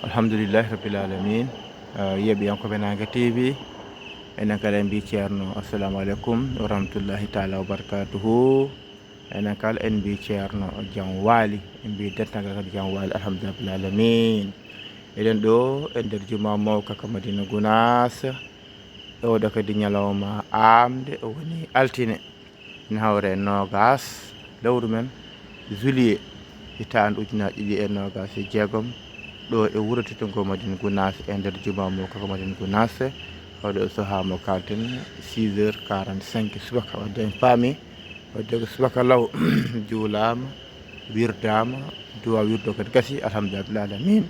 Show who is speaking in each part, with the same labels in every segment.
Speaker 1: alhamdulillahi rabbil alamin yeɓiyankoɓe Naga TV enen kala en mbi ceerno assalamu aleykum wa rahmatullahi taala wa barakatuhu enen kala en mbi ceerno jaam waali en mbi dentagal kadi jaam waali alhamdulillahi rabbil alamin eɗen ɗo e nder juma mawka ka Madina Gounass oɗo kadi ñalawma amde o woni altine ina hawre nogas lewru men juillet hitande ujunaje ɗiɗi e nogas e jeegom ɗo e wuuro Tittungo Madina Gounass e nder juma mawka ka Madina Gounass hawde o saaha mo kalten 6h45 subaka wadde en paami wadde ko subaka law juulama wirdama duwa wirdo kadi gasi alhamdulillahi rabbil alamin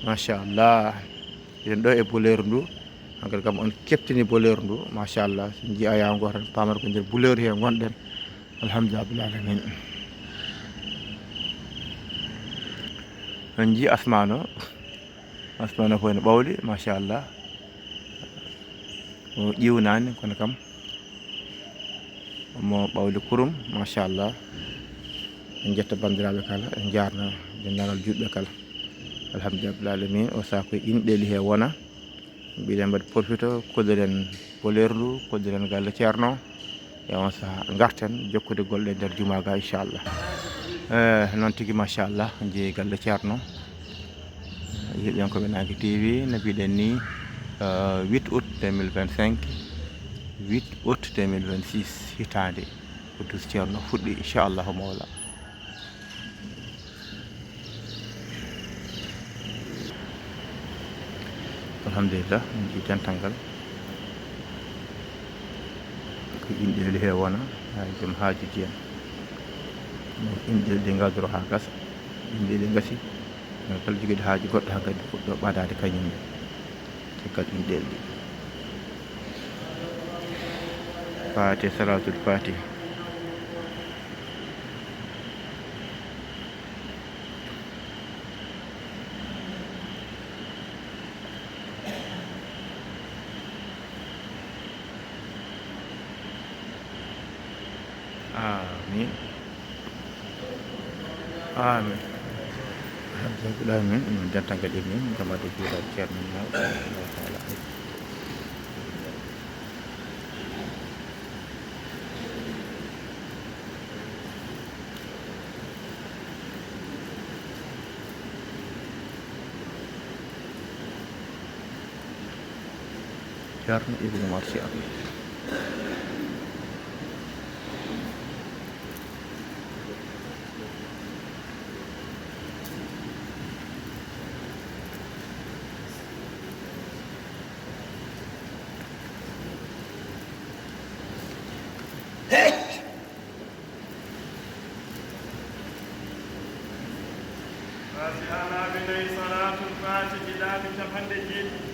Speaker 1: machallah eɗen ɗo e boleur ndu hankkadi kam on keptini boleur ndu machallah so jiiya yago tan pamata ko nder boleur he gonɗen alhamdulillahi rabbil alamin on jii asmano fo ene ɓawli machallah o ƴiwnani kono kam mo ɓawli kurum machallah en jetta bandiraɓe kala en jarno dendagal juɗɓe kala alhamdulillahi rabbil alamin o sako inɗeli he wona mbiɗen mbaɗi profito kolliren boleur ndu kolliren galle ceerno e on saaha garten jokkude golle nder juma ga inchallah noon tigui machallah jeeyi galle ceerno yeɓiyankoɓe Naga TV no mbiɗen ni 8 août 2025 8 août 2026 hitande ko dus ceerno fuɗɗi inchallahu mawla alhamdulillah min jii dental ngal ko inɗeli he wona ha joom haajuji en inɗeli ɗi gadoro ha gasa inɗeli gasi kala joguiɗo haaju goɗɗo hankkadi fuɗɗo ɓadade kañumne caggal inɗeli ɗi fati salatul fatih amin amin alhamdulillah min min dental ɗi min gam adde juuɗade ceerno Allah taala ceerno Ibnu Umar Sy
Speaker 2: salatul fatih jiɗaɓe capanɗe jeeɗiɗi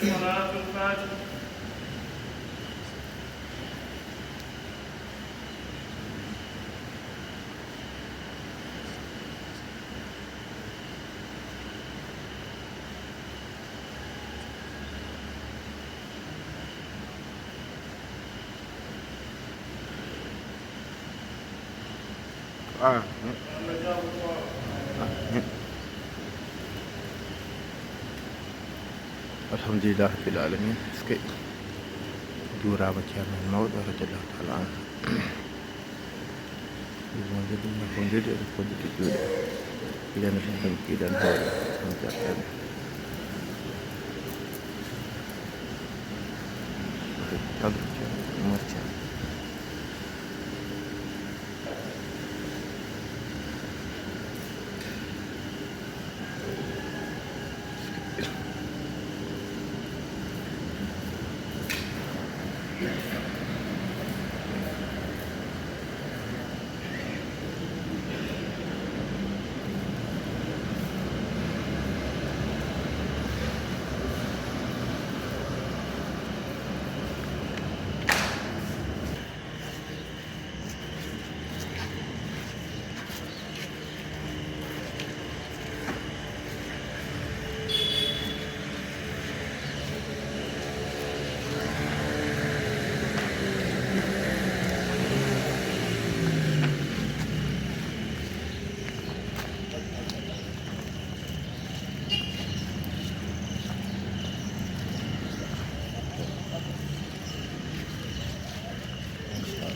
Speaker 2: صلاة الفاتحة.
Speaker 1: الحمد لله رب العالمين. اسكي دورا بكيرنا الموت رضي الله تعالى عنه.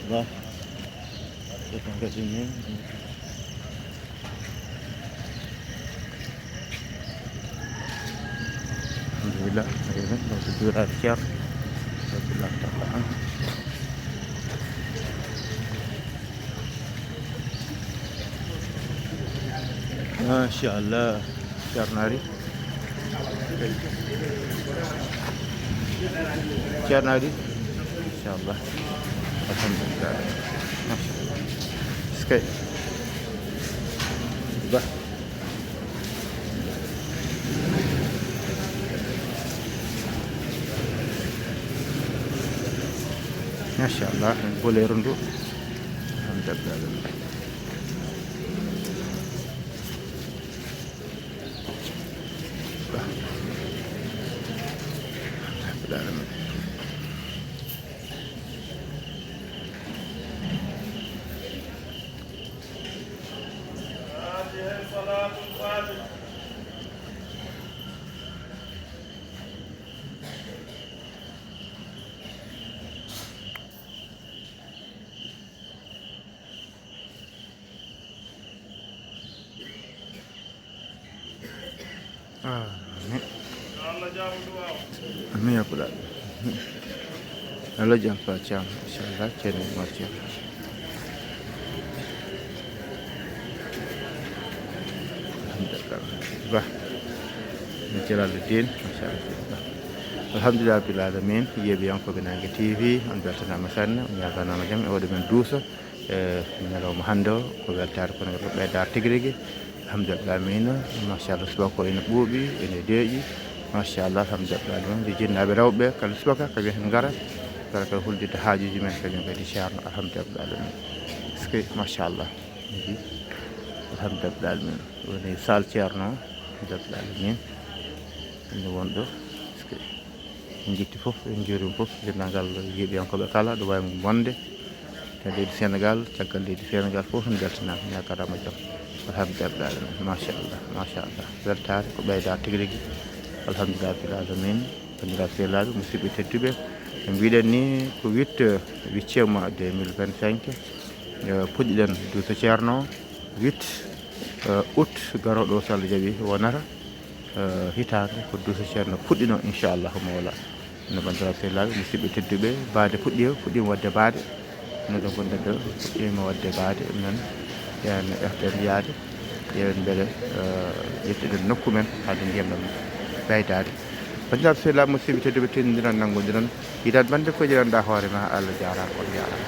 Speaker 1: Allah datang ke sini. Alhamdulillah, akhirnya prosedur akhir setelah tataan. Masya Allah, Charnari. Charnari, Insya Allah. Alhamdulillah. Masya Allah. Sekali. Bah. Masya Allah. Boleh runduk. Alhamdulillah. Bah. Alhamdulillah.
Speaker 2: صلاة الفاتحة. الله جاب الدعاء.
Speaker 1: Amin ya pula. Allah jangan macam insyaallah channel macam. Bah. Jalaluddin masyaallah. Alhamdulillah rabbil alamin. Yebi yanko benange TV on bertana masanna on yagana majam e wode men duusa nyalo mo hando ko weltare ko no be dar tigrigi. Alhamdulillah amin. Masyaallah subako ene buubi ene deeji. Masyaallah alhamdulillah amin. Di jinnabe rawbe kala subaka ka be ngara kala ka huldita haajuji men kanyum be di sharno alhamdulillah amin. Ski masyaallah. Alhamdulillah amin. Woni sal cierno alhamdulillah amin. Ni wondo ski jitti fof en jurum fof dendagal yebi yanko be kala do way mo monde te leydi Sénégal caggal leydi Sénégal fof en beltanama yakarama jam alhamdulillah machallah weltare ko ɓeyda tigui rigui alhamdulillah rabbil alamin bandiraɓe sehlaɓe musidɓe tedduɓe ɓe mbiɗen ni ko 8 mois 2025 puɗɗiɗen Douta Thierno 8 août garoɗo so Allah jaaɓi wonata hitande ko Douta Thierno puɗɗino inchallah mawla no bandiraɓe sehlaɓe musidɓe tedduɓe baade puɗɗima wadde baade no ɗo gonɗen ɗo puɗɗima wadde baade men yen erten yaade yen beele ƴettuɗen nokku men haade ndiyam ɗam ɓeydade bandiraɓe sehlaɓe musidɓe tedduɓe tendiniran nanggodiran yiɗat bande ko jiranɗa hoore ma Allah jarama on jarama